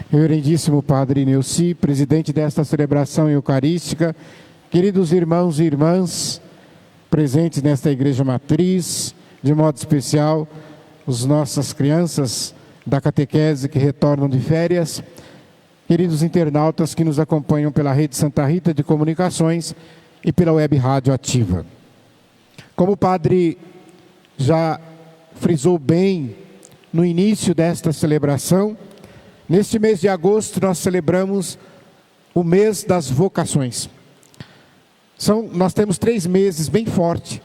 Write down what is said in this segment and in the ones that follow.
Reverendíssimo Padre Neuci, presidente desta celebração eucarística, queridos irmãos e irmãs presentes nesta igreja matriz, de modo especial, as nossas crianças da catequese que retornam de férias, queridos internautas que nos acompanham pela Rede Santa Rita de Comunicações e pela Web Rádio Ativa. Como o Padre já frisou bem no início desta celebração, neste mês de agosto nós celebramos o mês das vocações. Nós temos 3 meses bem fortes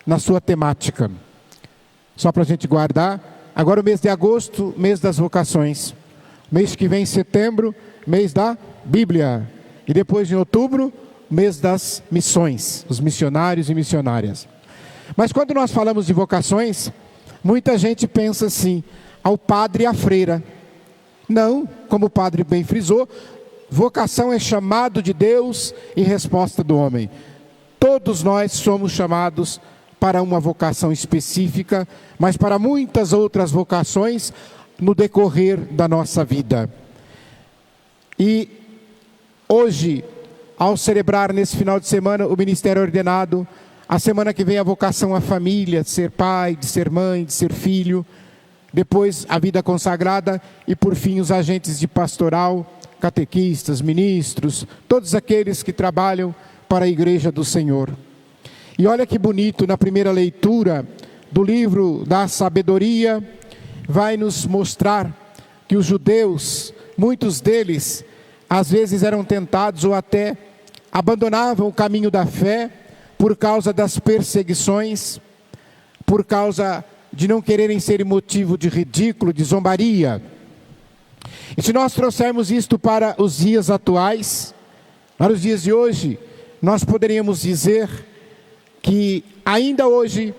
na sua temática. Só para a gente guardar, agora o mês de agosto, mês das vocações. Mês que vem, setembro, mês da Bíblia. E depois em outubro, mês das missões, os missionários e missionárias. Mas quando nós falamos de vocações, muita gente pensa assim, ao padre e à freira. Não, como o padre bem frisou, vocação é chamado de Deus e resposta do homem. Todos nós somos chamados para uma vocação específica, mas para muitas outras vocações no decorrer da nossa vida. E hoje, ao celebrar nesse final de semana o ministério ordenado, a semana que vem a vocação à família, de ser pai, de ser mãe, de ser filho, depois a vida consagrada e por fim os agentes de pastoral, catequistas, ministros, todos aqueles que trabalham para a Igreja do Senhor. E olha que bonito, na primeira leitura do livro da Sabedoria, vai nos mostrar que os judeus, muitos deles, às vezes eram tentados ou até abandonavam o caminho da fé por causa das perseguições, por causa de não quererem ser motivo de ridículo, de zombaria. E se nós trouxermos isto para os dias atuais, para os dias de hoje, nós poderíamos dizer que ainda hoje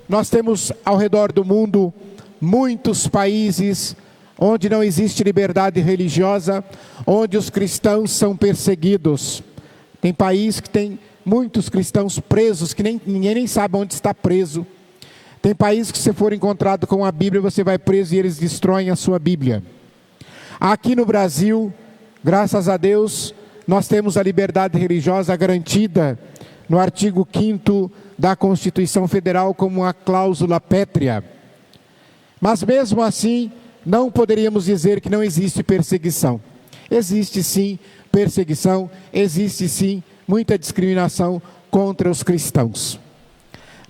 nós temos ao redor do mundo muitos países onde não existe liberdade religiosa, onde os cristãos são perseguidos. Tem país que tem muitos cristãos presos, que ninguém nem sabe onde está preso. Tem país que se for encontrado com a Bíblia, você vai preso e eles destroem a sua Bíblia. Aqui no Brasil, graças a Deus, nós temos a liberdade religiosa garantida no artigo 5º da Constituição Federal como uma cláusula pétrea. Mas mesmo assim, não poderíamos dizer que não existe perseguição. Existe sim perseguição, existe sim muita discriminação contra os cristãos.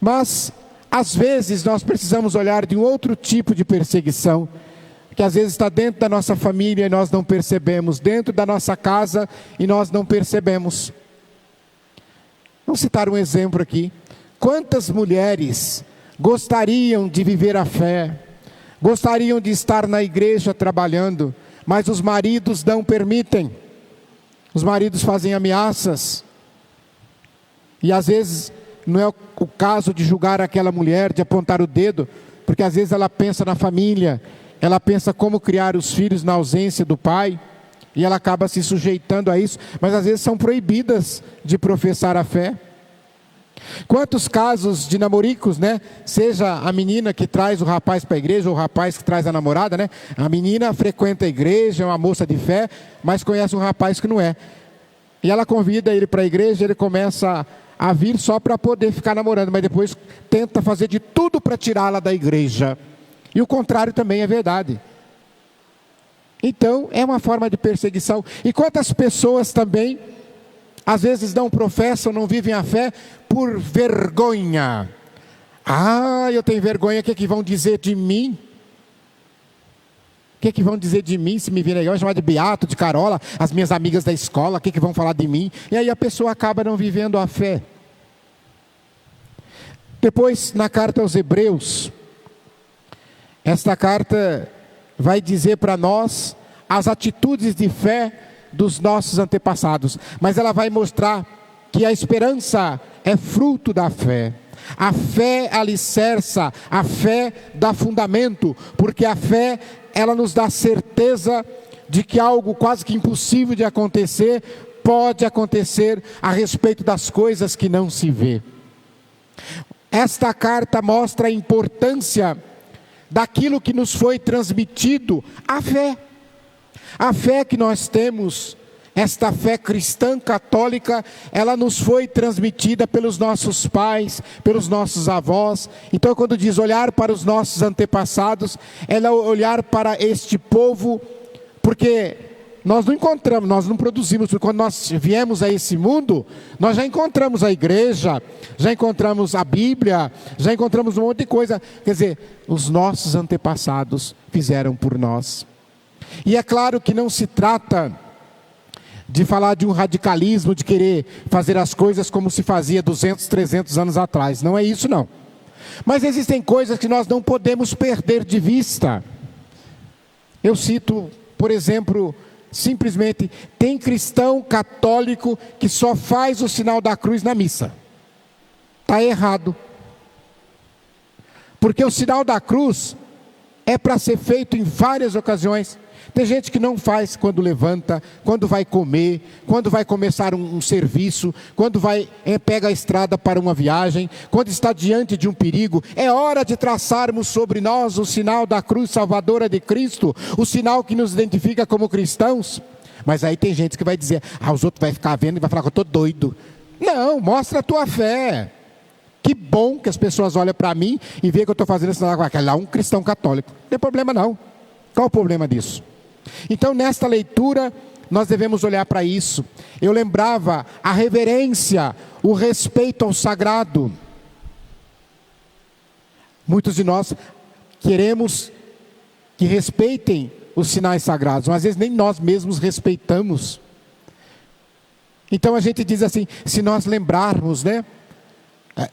Mas às vezes nós precisamos olhar de um outro tipo de perseguição, que às vezes está dentro da nossa família e nós não percebemos, dentro da nossa casa e nós não percebemos. Vamos citar um exemplo aqui. Quantas mulheres gostariam de viver a fé, gostariam de estar na igreja trabalhando, mas os maridos não permitem. Os maridos fazem ameaças. E às vezes não é o caso de julgar aquela mulher, de apontar o dedo, porque às vezes ela pensa na família, ela pensa como criar os filhos na ausência do pai, e ela acaba se sujeitando a isso, mas às vezes são proibidas de professar a fé. Quantos casos de namoricos, né? Seja a menina que traz o rapaz para a igreja, ou o rapaz que traz a namorada, né? A menina frequenta a igreja, é uma moça de fé, mas conhece um rapaz que não é. E ela convida ele para a igreja, ele começa a vir só para poder ficar namorando, mas depois tenta fazer de tudo para tirá-la da igreja. E o contrário também é verdade. Então, é uma forma de perseguição. E quantas pessoas também, às vezes não professam, não vivem a fé por vergonha. Ah, eu tenho vergonha, o que é que vão dizer de mim? O que é que vão dizer de mim se me virem aí, chamar de Beato, de Carola, as minhas amigas da escola, o que é que vão falar de mim? E aí a pessoa acaba não vivendo a fé. Depois, na carta aos Hebreus, esta carta vai dizer para nós as atitudes de fé dos nossos antepassados, mas ela vai mostrar que a esperança é fruto da fé. A fé alicerça, a fé dá fundamento, porque a fé, ela nos dá certeza de que algo quase que impossível de acontecer, pode acontecer a respeito das coisas que não se vê. Esta carta mostra a importância daquilo que nos foi transmitido, a fé. A fé que nós temos, esta fé cristã católica, ela nos foi transmitida pelos nossos pais, pelos nossos avós. Então, quando diz olhar para os nossos antepassados, ela é olhar para este povo, porque nós não encontramos, nós não produzimos, porque quando nós viemos a esse mundo, nós já encontramos a igreja, já encontramos a Bíblia, já encontramos um monte de coisa. Quer dizer, os nossos antepassados fizeram por nós. E é claro que não se trata de falar de um radicalismo, de querer fazer as coisas como se fazia 200, 300 anos atrás. Não é isso, não. Mas existem coisas que nós não podemos perder de vista. Eu cito, por exemplo, simplesmente, tem cristão católico que só faz o sinal da cruz na missa. Está errado. Porque o sinal da cruz é para ser feito em várias ocasiões. Tem gente que não faz quando levanta, quando vai comer, quando vai começar um serviço, quando pega a estrada para uma viagem, quando está diante de um perigo. É hora de traçarmos sobre nós o sinal da cruz salvadora de Cristo, o sinal que nos identifica como cristãos. Mas aí tem gente que vai dizer, os outros vão ficar vendo e vai falar que eu estou doido. Não, mostra a tua fé. Que bom que as pessoas olham para mim e veem que eu estou fazendo esse sinal, aquele lá é um cristão católico. Não tem problema não. Qual o problema disso? Então, nesta leitura, nós devemos olhar para isso. Eu lembrava a reverência, o respeito ao sagrado. Muitos de nós queremos que respeitem os sinais sagrados, mas às vezes nem nós mesmos respeitamos. Então a gente diz assim, se nós lembrarmos, né?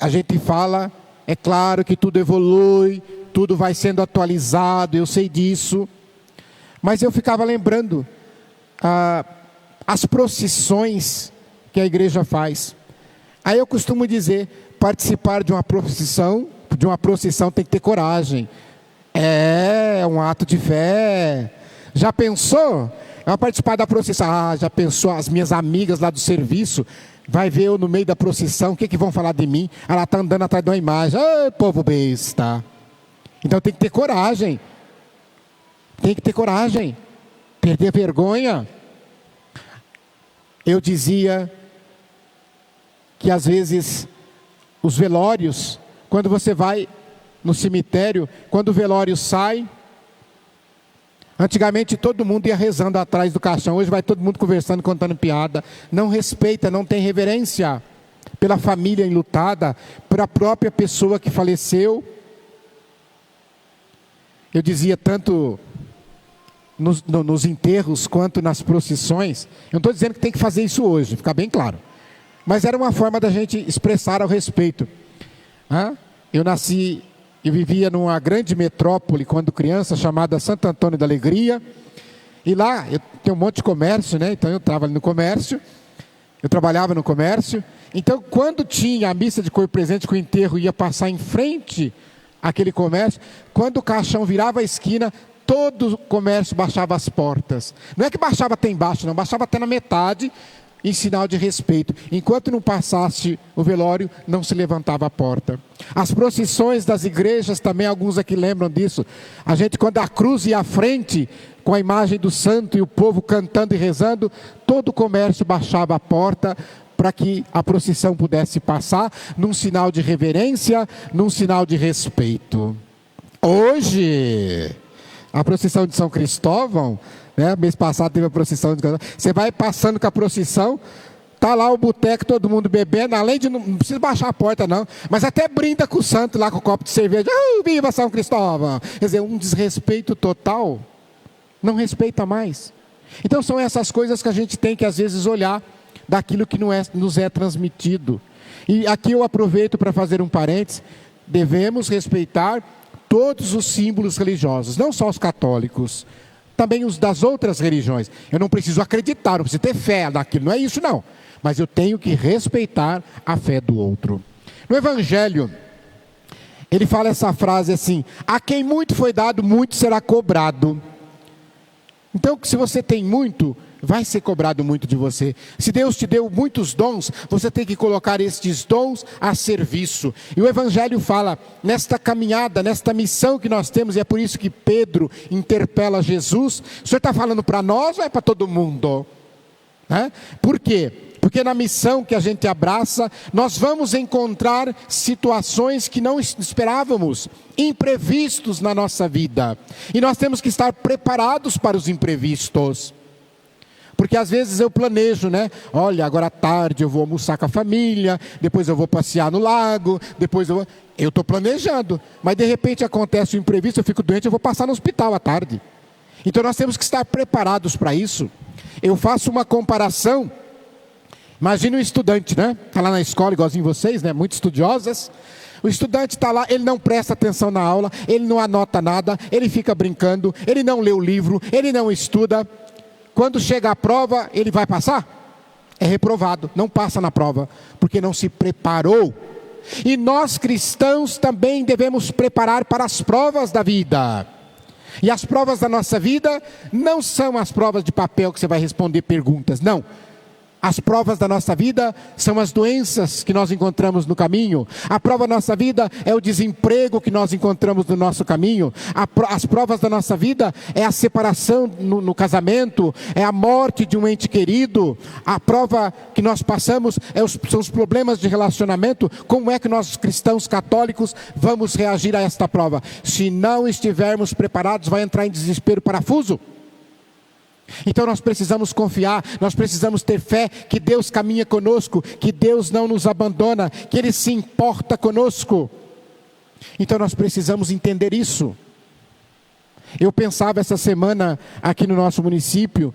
A gente fala, é claro que tudo evolui, tudo vai sendo atualizado, eu sei disso. Mas eu ficava lembrando as procissões que a igreja faz. Aí eu costumo dizer, participar de uma procissão tem que ter coragem. É um ato de fé. Já pensou? Eu vou participar da procissão. Já pensou? As minhas amigas lá do serviço, vai ver eu no meio da procissão, o que vão falar de mim? Ela está andando atrás de uma imagem. Povo besta. Então tem que ter coragem. Tem que ter coragem, perder vergonha. Eu dizia que às vezes os velórios, quando você vai no cemitério, quando o velório sai, antigamente todo mundo ia rezando atrás do caixão, hoje vai todo mundo conversando, contando piada. Não respeita, não tem reverência pela família enlutada, pela própria pessoa que faleceu. Eu dizia tanto nos enterros quanto nas procissões, eu não estou dizendo que tem que fazer isso hoje, ficar bem claro, mas era uma forma da gente expressar ao respeito. Eu vivia numa grande metrópole quando criança, chamada Santo Antônio da Alegria, e lá tem um monte de comércio, né? Então eu estava ali no comércio, eu trabalhava no comércio, então quando tinha a missa de corpo presente, que o enterro ia passar em frente àquele comércio, quando o caixão virava a esquina, todo o comércio baixava as portas. Não é que baixava até embaixo, não, baixava até na metade, em sinal de respeito. Enquanto não passasse o velório, não se levantava a porta. As procissões das igrejas também, alguns aqui lembram disso. A gente, quando a cruz ia à frente, com a imagem do santo e o povo cantando e rezando, todo o comércio baixava a porta para que a procissão pudesse passar, num sinal de reverência, num sinal de respeito. Hoje, a procissão de São Cristóvão, né? Mês passado teve a procissão de... Você vai passando com a procissão, está lá o boteco, todo mundo bebendo, além de não precisa baixar a porta não, mas até brinda com o santo lá com o copo de cerveja. Viva São Cristóvão! Quer dizer, um desrespeito total, não respeita mais. Então são essas coisas que a gente tem que às vezes olhar daquilo que nos é transmitido. E aqui eu aproveito para fazer um parênteses, devemos respeitar todos os símbolos religiosos, não só os católicos, também os das outras religiões. Eu não preciso acreditar, não preciso ter fé naquilo, não é isso não. Mas eu tenho que respeitar a fé do outro. No Evangelho, ele fala essa frase assim: a quem muito foi dado, muito será cobrado. Então, se você tem muito, vai ser cobrado muito de você. Se Deus te deu muitos dons, você tem que colocar estes dons a serviço. E o Evangelho fala, nesta caminhada, nesta missão que nós temos, e é por isso que Pedro interpela Jesus. O Senhor está falando para nós ou é para todo mundo? Por quê? Porque na missão que a gente abraça, nós vamos encontrar situações que não esperávamos, imprevistos na nossa vida. E nós temos que estar preparados para os imprevistos. Porque às vezes eu planejo, olha, agora à tarde eu vou almoçar com a família, depois eu vou passear no lago, eu estou planejando, mas de repente acontece um imprevisto, eu fico doente, eu vou passar no hospital à tarde. Então nós temos que estar preparados para isso. Eu faço uma comparação. Imagina um estudante, está lá na escola, igualzinho vocês, muito estudiosas. O estudante está lá, ele não presta atenção na aula, ele não anota nada, ele fica brincando, ele não lê o livro, ele não estuda. Quando chega a prova, ele vai passar? É reprovado, não passa na prova, porque não se preparou. E nós cristãos também devemos preparar para as provas da vida. E as provas da nossa vida não são as provas de papel que você vai responder perguntas, não. As provas da nossa vida são as doenças que nós encontramos no caminho. A prova da nossa vida é o desemprego que nós encontramos no nosso caminho. As provas da nossa vida é a separação no casamento, é a morte de um ente querido. A prova que nós passamos são os problemas de relacionamento. Como é que nós cristãos católicos vamos reagir a esta prova? Se não estivermos preparados, vai entrar em desespero, parafuso. Então nós precisamos confiar, nós precisamos ter fé que Deus caminha conosco, que Deus não nos abandona, que Ele se importa conosco. Então nós precisamos entender isso. Eu pensava essa semana aqui no nosso município,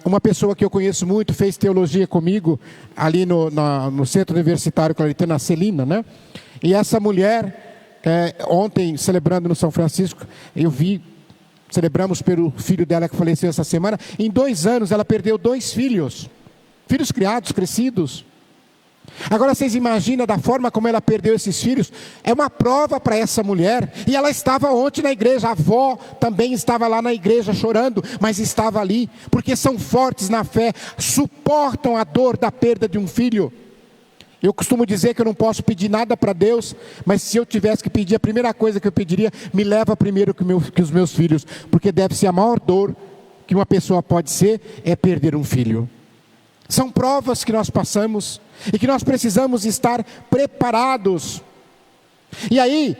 uma pessoa que eu conheço muito, fez teologia comigo, ali no Centro Universitário Claritano, na Celina, E essa mulher, ontem celebrando no São Francisco, eu vi, celebramos pelo filho dela que faleceu essa semana. Em 2 anos ela perdeu 2 filhos. Filhos criados, crescidos. Agora vocês imaginam da forma como ela perdeu esses filhos? É uma prova para essa mulher. E ela estava ontem na igreja. A avó também estava lá na igreja chorando, mas estava ali. Porque são fortes na fé, suportam a dor da perda de um filho. Eu costumo dizer que eu não posso pedir nada para Deus, mas se eu tivesse que pedir, a primeira coisa que eu pediria, me leva primeiro que os meus filhos, porque deve ser a maior dor que uma pessoa pode ser, é perder um filho. São provas que nós passamos e que nós precisamos estar preparados. E aí,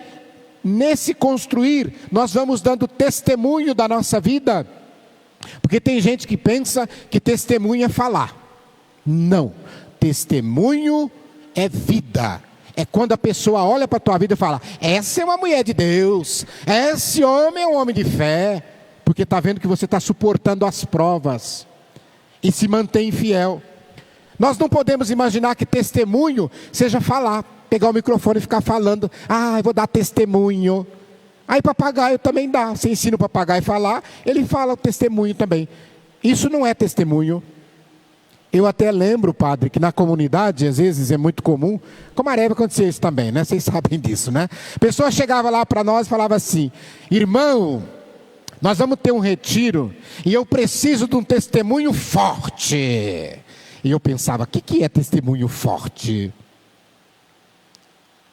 nesse construir, nós vamos dando testemunho da nossa vida, porque tem gente que pensa que testemunho é falar. Não, testemunho é vida. É quando a pessoa olha para a tua vida e fala, essa é uma mulher de Deus, esse homem é um homem de fé, porque está vendo que você está suportando as provas e se mantém fiel. Nós não podemos imaginar que testemunho seja falar, pegar o microfone e ficar falando, eu vou dar testemunho. Aí papagaio também dá, você ensina o papagaio a falar, ele fala o testemunho também. Isso não é testemunho. Eu até lembro, padre, que na comunidade, às vezes é muito comum, como a Areva acontecia isso também, Vocês sabem disso, A pessoa chegava lá para nós e falava assim, irmão, nós vamos ter um retiro, e eu preciso de um testemunho forte. E eu pensava, o que é testemunho forte?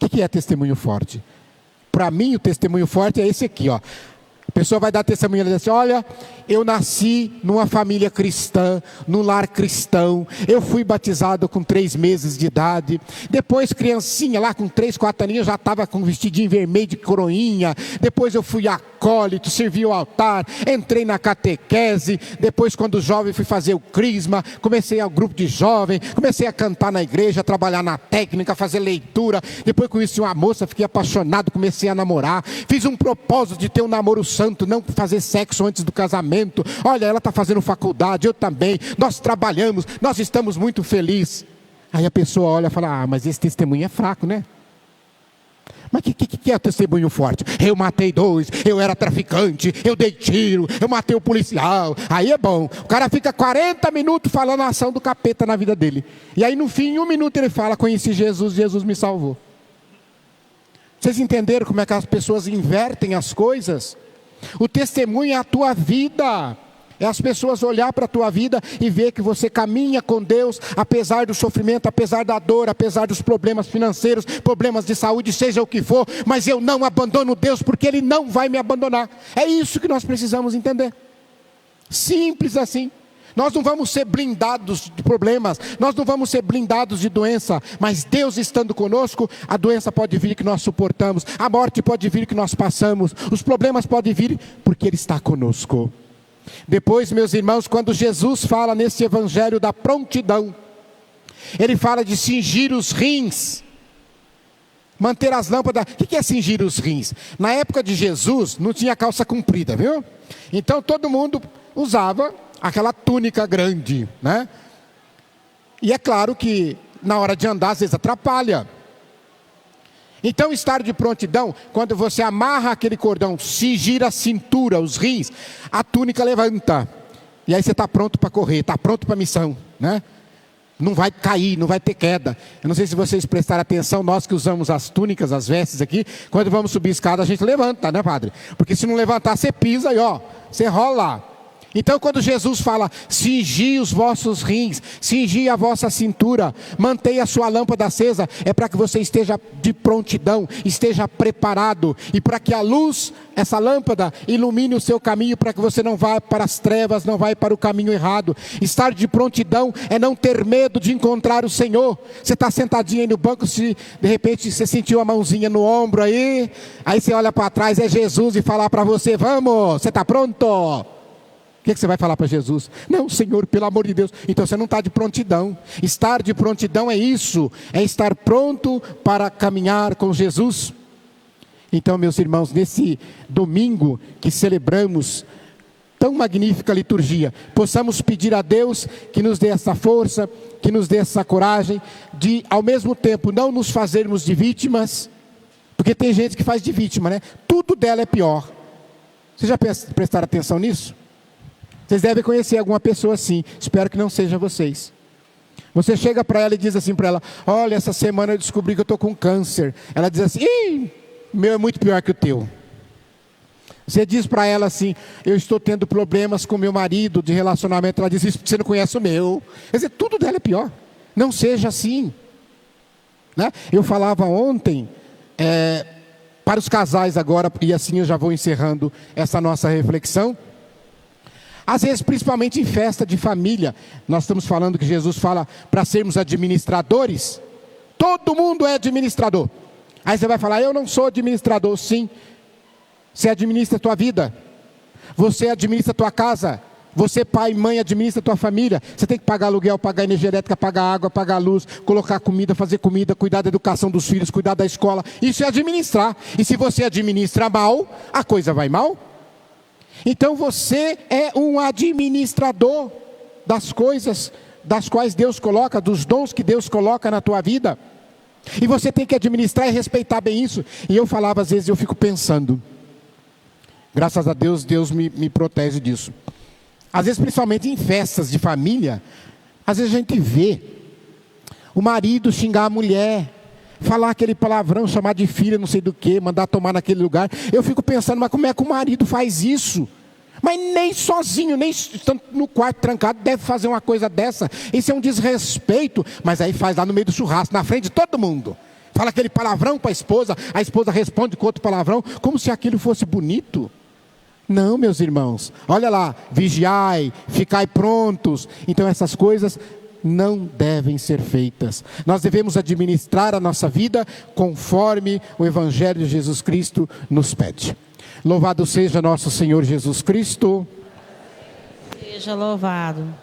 O que é testemunho forte? Para mim, o testemunho forte é esse aqui, A pessoa vai dar testemunho, ela diz assim, olha, eu nasci numa família cristã, num lar cristão, eu fui batizado com 3 meses de idade, depois criancinha lá com 3, 4 aninhos, já estava com vestidinho vermelho de coroinha, depois eu fui acólito, servi o altar, entrei na catequese, depois quando jovem fui fazer o crisma, comecei ao grupo de jovem, comecei a cantar na igreja, trabalhar na técnica, fazer leitura, depois conheci uma moça, fiquei apaixonado, comecei a namorar, fiz um propósito de ter um namoro santo, não fazer sexo antes do casamento, olha, ela está fazendo faculdade, eu também, nós trabalhamos, nós estamos muito felizes. Aí a pessoa olha e fala, mas esse testemunho é fraco, Mas o que é testemunho forte? Eu matei 2, eu era traficante, eu dei tiro, eu matei o policial. Aí é bom, o cara fica 40 minutos falando a ação do capeta na vida dele. E aí no fim, em 1 minuto ele fala, conheci Jesus, Jesus me salvou. Vocês entenderam como é que as pessoas invertem as coisas? O testemunho é a tua vida. É as pessoas olhar para a tua vida e ver que você caminha com Deus, apesar do sofrimento, apesar da dor, apesar dos problemas financeiros, problemas de saúde, seja o que for, mas eu não abandono Deus, porque Ele não vai me abandonar. É isso que nós precisamos entender. Simples assim. Nós não vamos ser blindados de problemas, nós não vamos ser blindados de doença, mas Deus estando conosco, a doença pode vir que nós suportamos, a morte pode vir que nós passamos, os problemas podem vir porque Ele está conosco. Depois, meus irmãos, quando Jesus fala nesse evangelho da prontidão, Ele fala de cingir os rins, manter as lâmpadas. O que é cingir os rins? Na época de Jesus, não tinha calça comprida, viu? Então todo mundo usava aquela túnica grande, né? E é claro que na hora de andar às vezes atrapalha. Então estar de prontidão, quando você amarra aquele cordão, cingir a cintura, os rins, a túnica levanta. E aí você está pronto para correr, está pronto para a missão, né? Não vai cair, não vai ter queda. Eu não sei se vocês prestaram atenção, nós que usamos as túnicas, as vestes aqui, quando vamos subir a escada a gente levanta, né, padre? Porque se não levantar você pisa e ó, você rola. Então quando Jesus fala, cingi os vossos rins, cingi a vossa cintura, mantenha a sua lâmpada acesa, é para que você esteja de prontidão, esteja preparado, e para que a luz, essa lâmpada, ilumine o seu caminho, para que você não vá para as trevas, não vá para o caminho errado. Estar de prontidão é não ter medo de encontrar o Senhor. Você está sentadinho aí no banco, se de repente você sentiu a mãozinha no ombro aí você olha para trás, é Jesus e falar para você, vamos, você está pronto? O que você vai falar para Jesus? Não, Senhor, pelo amor de Deus. Então você não está de prontidão. Estar de prontidão é isso, é estar pronto para caminhar com Jesus. Então, meus irmãos, nesse domingo que celebramos tão magnífica liturgia, possamos pedir a Deus que nos dê essa força, que nos dê essa coragem de, ao mesmo tempo, não nos fazermos de vítimas, porque tem gente que faz de vítima, né? Tudo dela é pior. Vocês já prestaram atenção nisso? Vocês devem conhecer alguma pessoa assim, espero que não seja vocês. Você chega para ela e diz assim para ela, olha, essa semana eu descobri que eu estou com câncer. Ela diz assim, ih, o meu é muito pior que o teu. Você diz para ela assim, eu estou tendo problemas com meu marido de relacionamento. Ela diz, isso porque você não conhece o meu. Quer dizer, tudo dela é pior. Não seja assim, né? Eu falava ontem para os casais agora, e assim eu já vou encerrando essa nossa reflexão. Às vezes, principalmente em festa de família, nós estamos falando que Jesus fala para sermos administradores. Todo mundo é administrador. Aí você vai falar, eu não sou administrador. Sim, você administra a tua vida, você administra a tua casa, você pai e mãe administra a tua família. Você tem que pagar aluguel, pagar energia elétrica, pagar água, pagar luz, colocar comida, fazer comida, cuidar da educação dos filhos, cuidar da escola. Isso é administrar. E se você administra mal, a coisa vai mal. Então você é um administrador das coisas das quais Deus coloca, dos dons que Deus coloca na tua vida. E você tem que administrar e respeitar bem isso. E eu falava, às vezes eu fico pensando, graças a Deus, Deus me protege disso. Às vezes, principalmente em festas de família, às vezes a gente vê o marido xingar a mulher, falar aquele palavrão, chamar de filha, não sei do que, mandar tomar naquele lugar. Eu fico pensando, mas como é que o marido faz isso? Mas nem sozinho, nem no quarto trancado, deve fazer uma coisa dessa. Isso é um desrespeito. Mas aí faz lá no meio do churrasco, na frente de todo mundo. Fala aquele palavrão para a esposa responde com outro palavrão, como se aquilo fosse bonito. Não, meus irmãos, olha lá, vigiai, ficai prontos. Então essas coisas não devem ser feitas. Nós devemos administrar a nossa vida conforme o Evangelho de Jesus Cristo nos pede. Louvado seja nosso Senhor Jesus Cristo. Seja louvado.